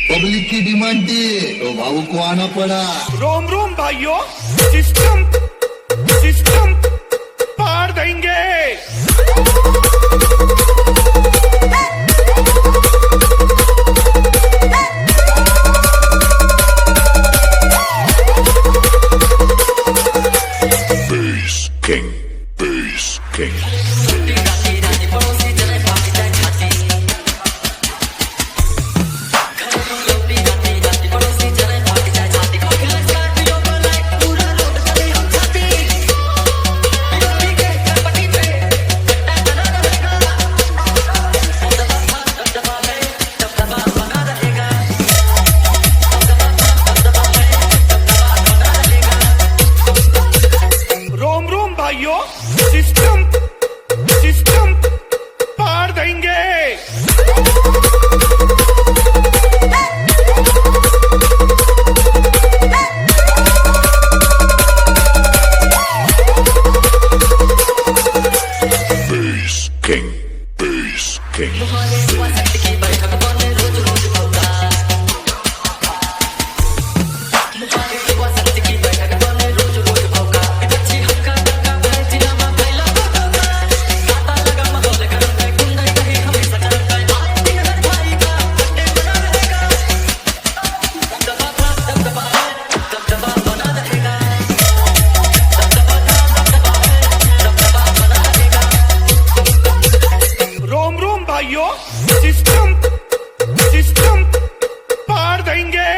Public की demand थी तो भाऊ को आना पड़ा। रोम रोम भाइयों, सिस्टम सिस्टम पार देंगे। Bass King, Bass King. रोम रोम भाइयों, सिस्टम सिस्टम पार देंगे। Bass King, Bass King. रोम रोम भाइयों, सिस्टम सिस्टम पार देंगे।